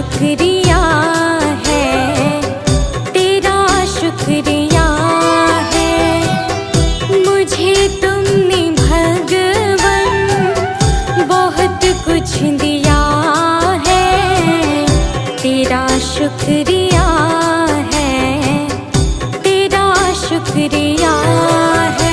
शुक्रिया है, तेरा शुक्रिया है। मुझे तुमने भगवन बहुत कुछ दिया है, तेरा शुक्रिया है, तेरा शुक्रिया है।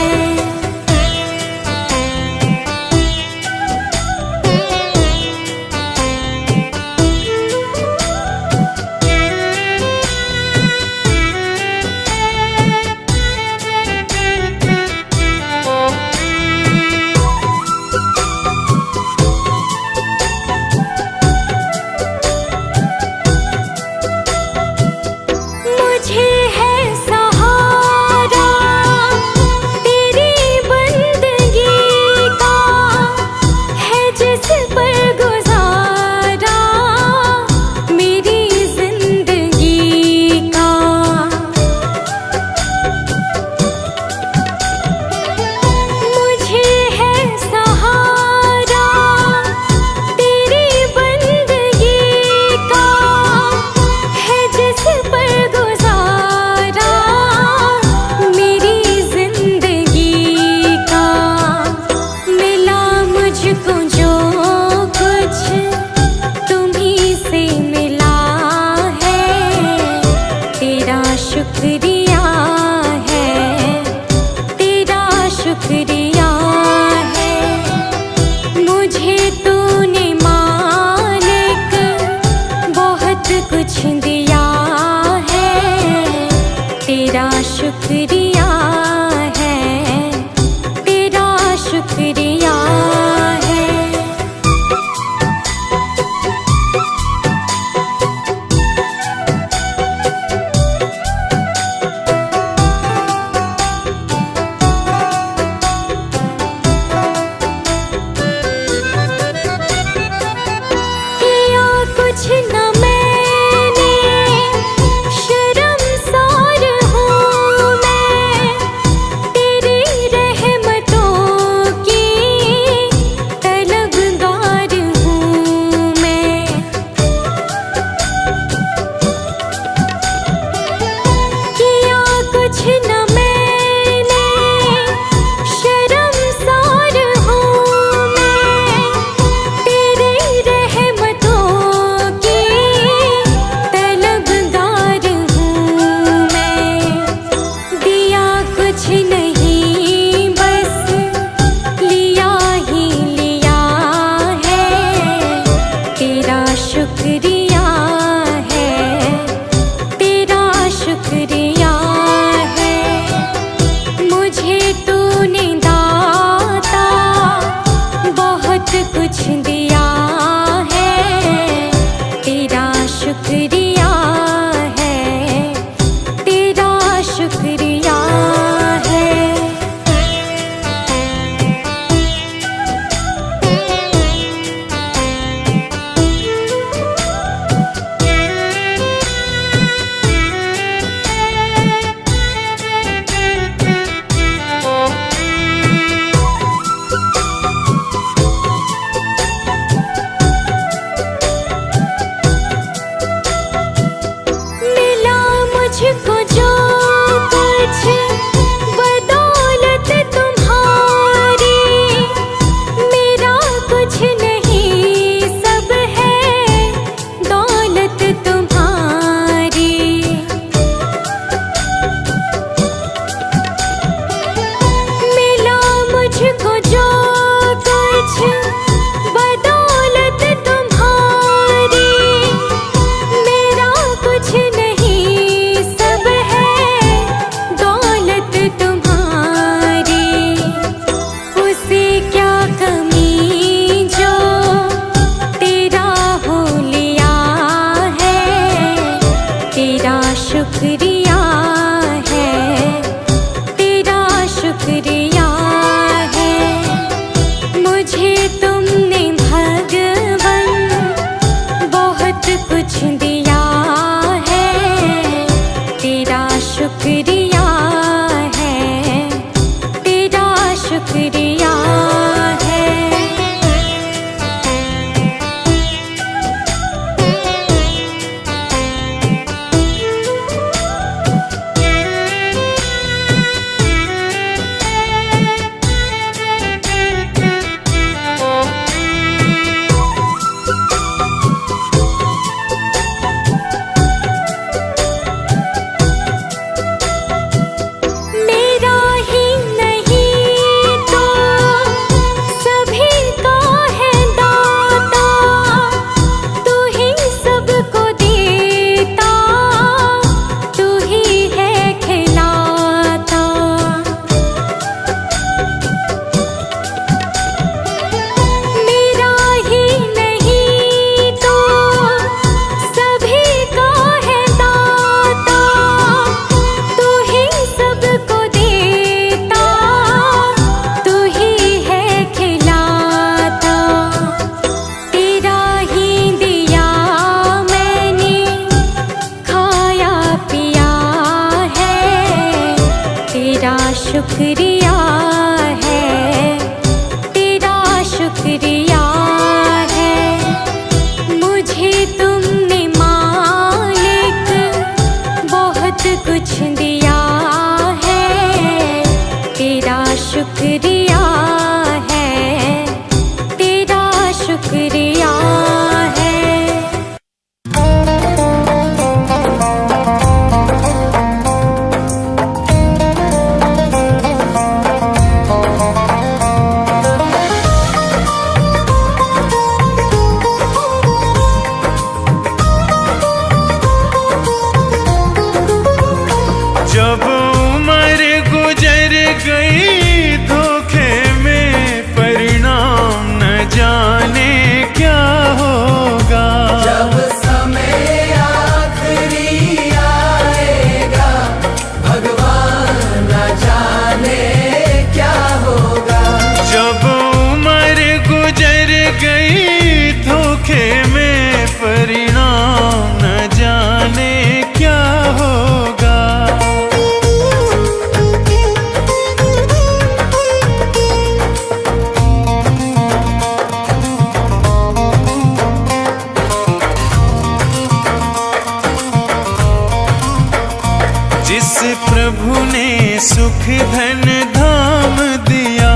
प्रभु ने सुख धन धाम दिया,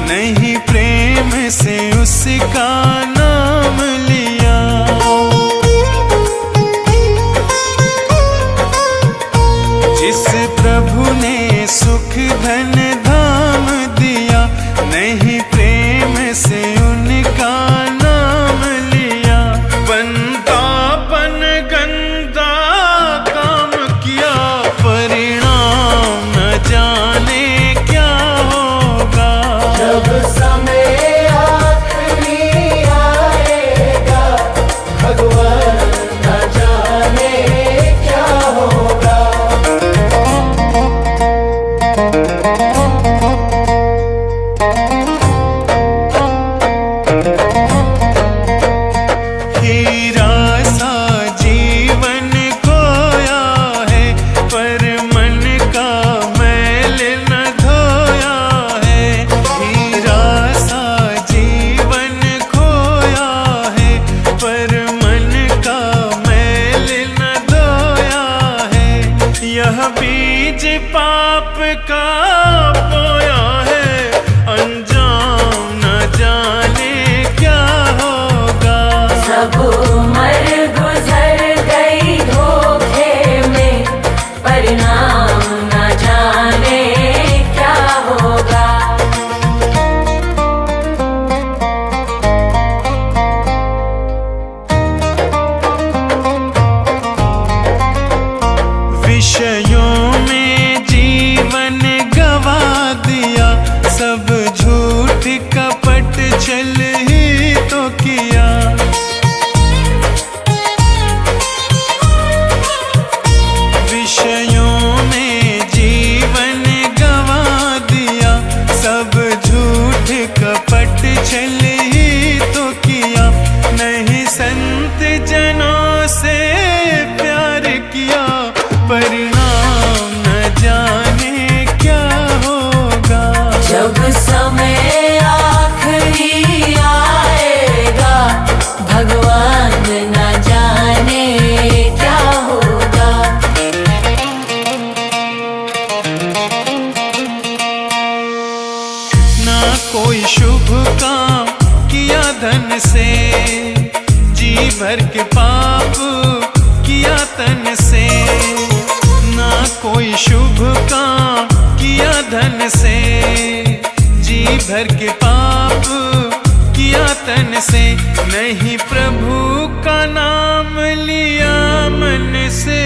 नहीं प्रेम से उसका नाम लिया। जिस प्रभु ने सुख धन धाम दिया, नहीं प्रेम से उनका नाम लिया। बंदापन गंदा काम किया, परिणाम न जाने क्या होगा। जब समय आखिरी आएगा, भगवान न जाने क्या होगा। हीरा सा जीवन खोया है, पर मन का मैल न धोया है। हीरा सा जीवन खोया है, पर मन का मैल न धोया है। यह बीज पाप का बोया है, अंजाम न जाने क्या होगा। सब उम्र गुजर गई धोखे में, परिणाम न जाने क्या होगा। विषयों में जीवन गवा दिया, सब झूठ कपट छल ही तो किया। विषयों में जीवन गवा दिया, सब झूठ कपट छल ही तो किया। नहीं संत जनों से प्यार किया, परिणाम न जाने क्या होगा। जब समय आखिरी आएगा, भगवान न जाने क्या होगा। ना कोई शुभ काम किया धन से, जी भर के पाप किया तन से। ना कोई शुभ काम किया धन से, जी भर के पाप किया तन से। नहीं प्रभु का नाम लिया मन से,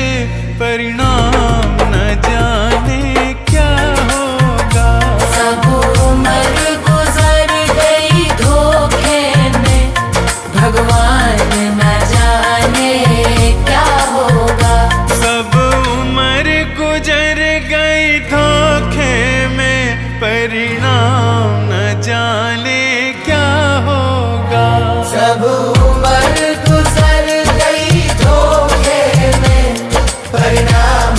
परिणाम न जाने क्या होगा। सब उम्र गुजर गई धोखे में, भगवान न जाने क्या होगा। सब उम्र गुजर गई धोखे में, परिणाम न जाने क्या होगा। सब उम्र गुजर गई धोखे में, परिणाम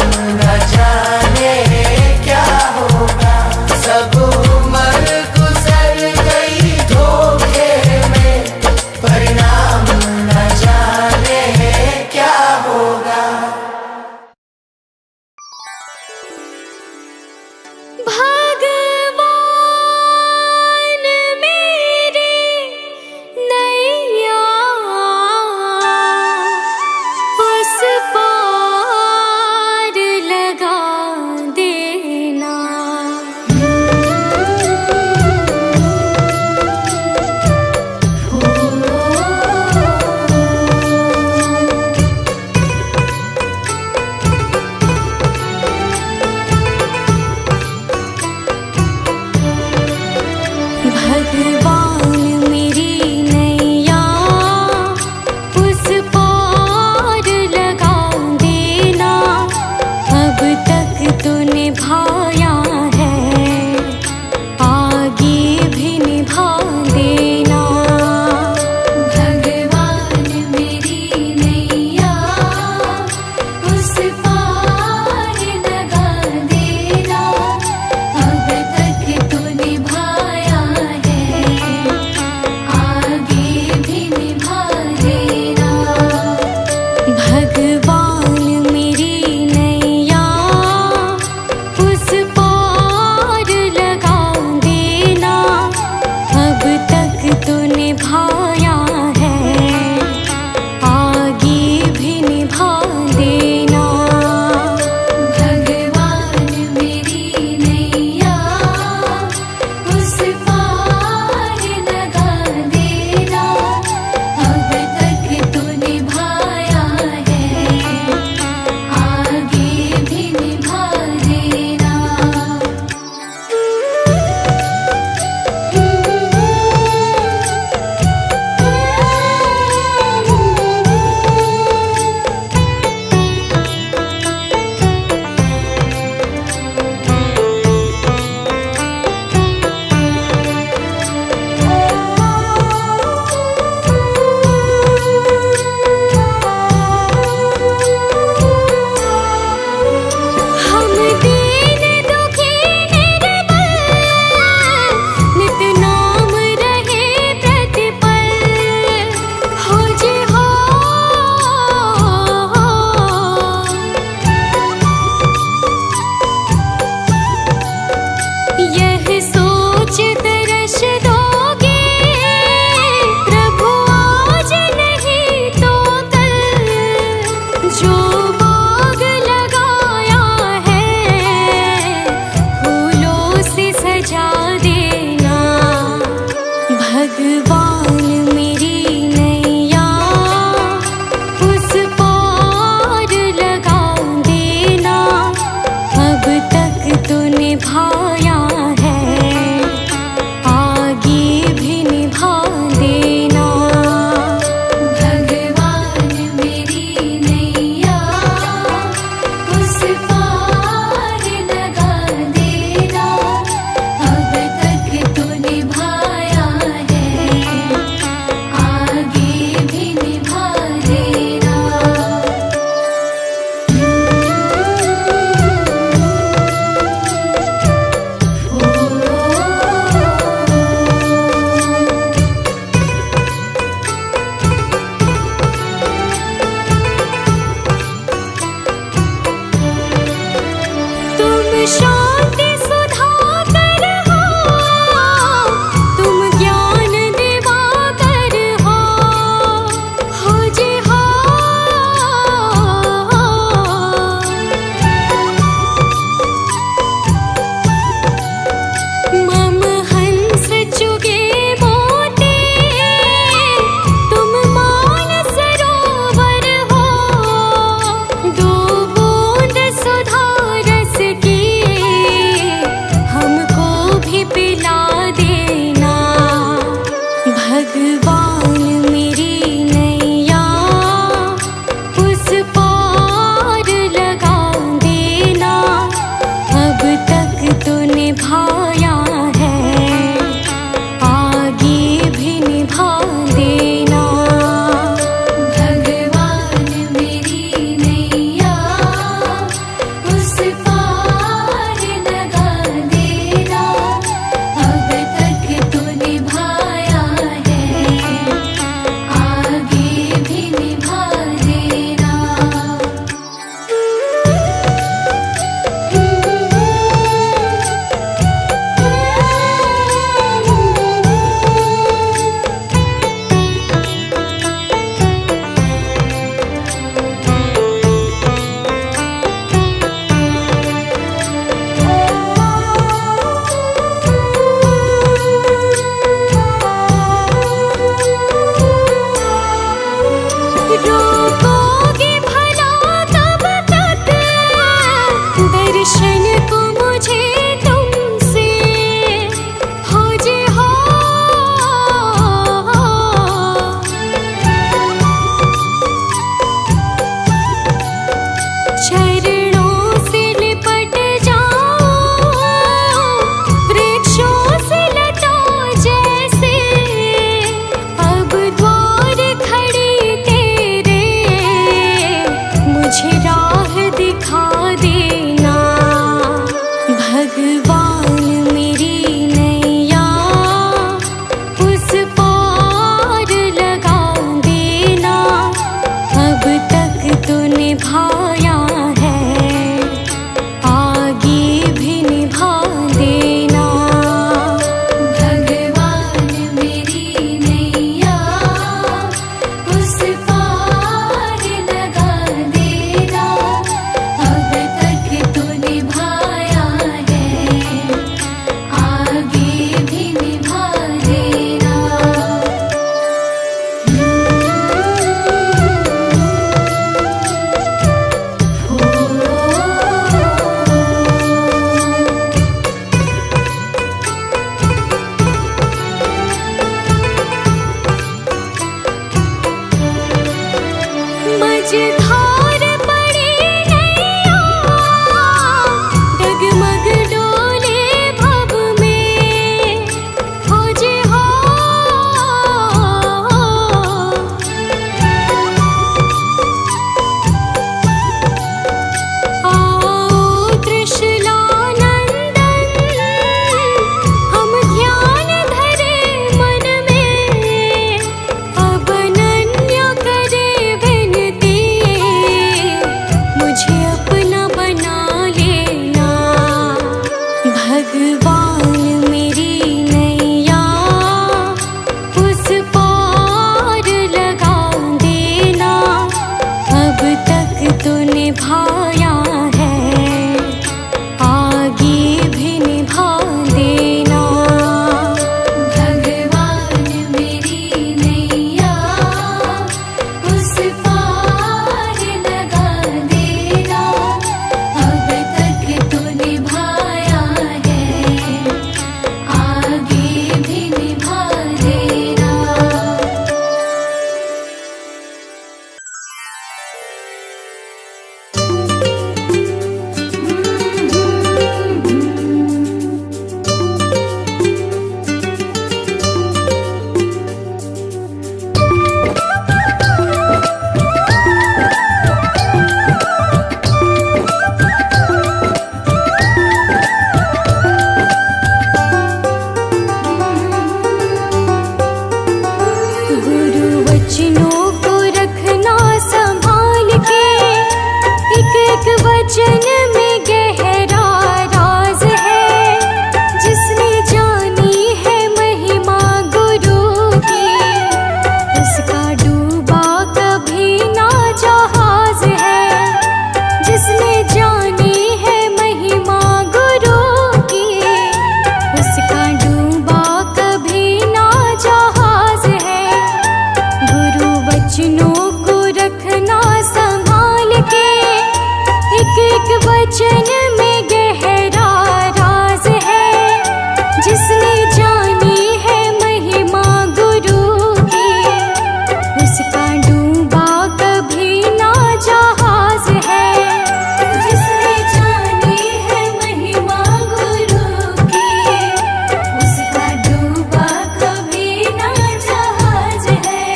रोकोगे भला कब तक दर्शन को मुझे तुमसे हो जे हो। चरणों से लिपट जाओ वृक्षों से लताओं जैसे, अब द्वार खड़ी तेरे मुझे राह दिखा देना। भगवान मेरी नैया उस पार लगा देना। अब तक तो निभाया है, आगे भी निभा देना। भगवान मेरी नैया उस पार लगा देना। अब तक तो निभाया है, आगे भी निभा देना। मझधार पड़ी नैया डगमग डोले भव में हो जे हो। आओ त्रिशूलानंदन हम ध्यान धरे मन में। अब अनन्य करे विनती मुझे अपना बना लेना। भगवान मेरी नैया उस पार लगा देना। अब तक तो निभाया है, आगे भी निभा देना। भगवान मेरी नैया उस पार लगा देना। अब तक तो निभाया है, आगे भी निभा देना। गुरु वचनों को रखना संभाल के, एक एक वचन में गहरा राज है। जिसने जानी है महिमा गुरु की, उसका डूबा कभी ना जहाज है। जिसने जानी है महिमा गुरु की, उसका डूबा कभी ना जहाज है। गुरु वचनों को रखना संभाल के, एक एक वचन में गहरा राज है। जिसने जानी है महिमा गुरु की, उसका डूबा कभी ना जहाज है। जिसने जानी है महिमा गुरु की, उसका डूबा कभी ना जहाज है।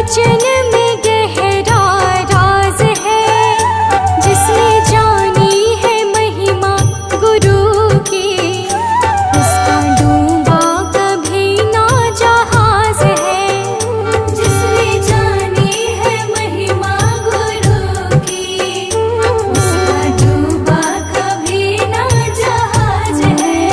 वचन में गहरा राज है, जिसने जानी है महिमा गुरु की, उसका डूबा कभी ना जहाज है। जिसने जानी है महिमा गुरु की, उसका डूबा कभी ना जहाज है।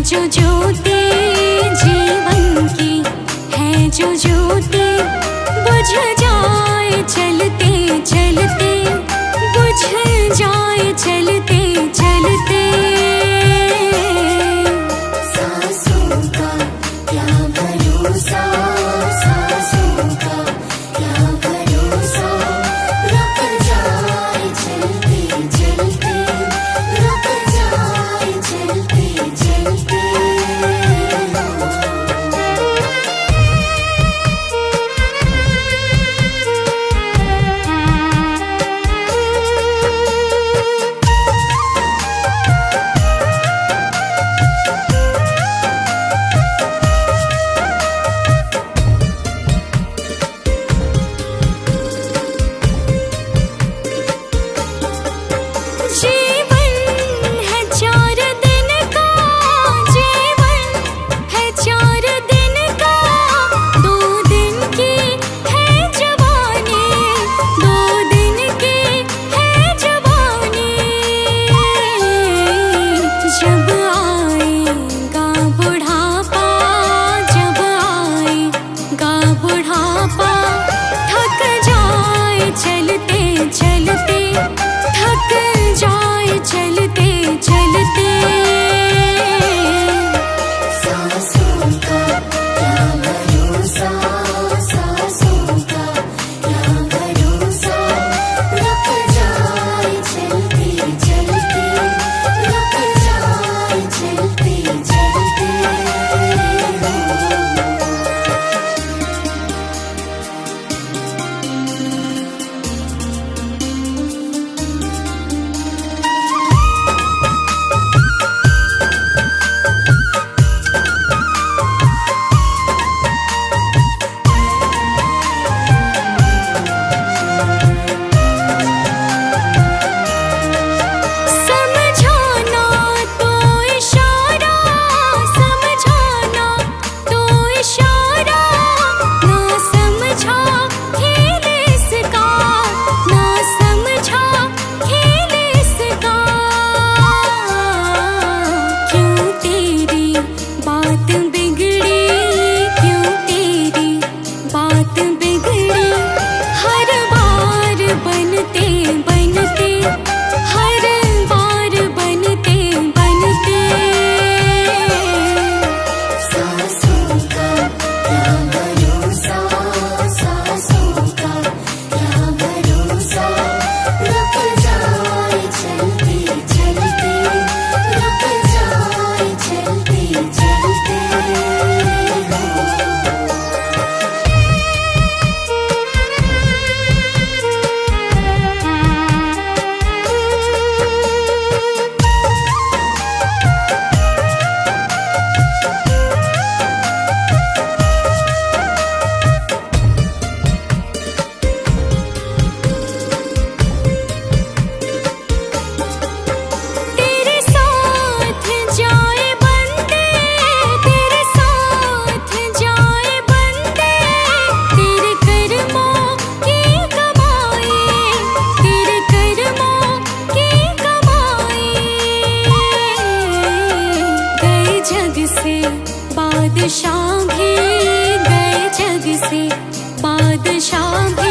जो ज्योति जीवन की, है जो ज्योति बुझ जाए चलते चलते, बुझ जाए चलते चलते। सांसों का क्या भरोसा, सांसों का क्या भरोसा, रुक जाए चलते चलते, रुक जाए चलते चलते। जीवन है 4 दिन का, जीवन है 4 दिन का, 2 दिन की है जवानी, 2 दिन की है जवानी। जब आएगा बुढ़ापा, जब आएगा बुढ़ापा, थक जाए चलते चलते, थक जाए चलते चलते। सांसों का क्या भरोसा, सांसों का क्या भरोसा, रुक जाए चलते चलते, रुक जाए चलते चलते। समझाना तो इशारा, समझाना तो इशारा, ना समझा खेल इसका, ना समझा खेल इसका। क्यों तेरी बात बिगड़ी, क्यों तेरी बात बिगड़ी, हर बार बनते बनते, हर बार बनते बनते। सांसों का क्या भरोसा, सांसों का क्या भरोसा, रुक जाए चलते चलते, रुक जाए चलते चलते। तेरे साथ जाए बंदे, तेरे साथ जाए बंदे, तेरे कर्मों की कमाई, तेरे कर्मों की कमाई। गए जग से बादशाह भी, गए जग से बादशाह भी,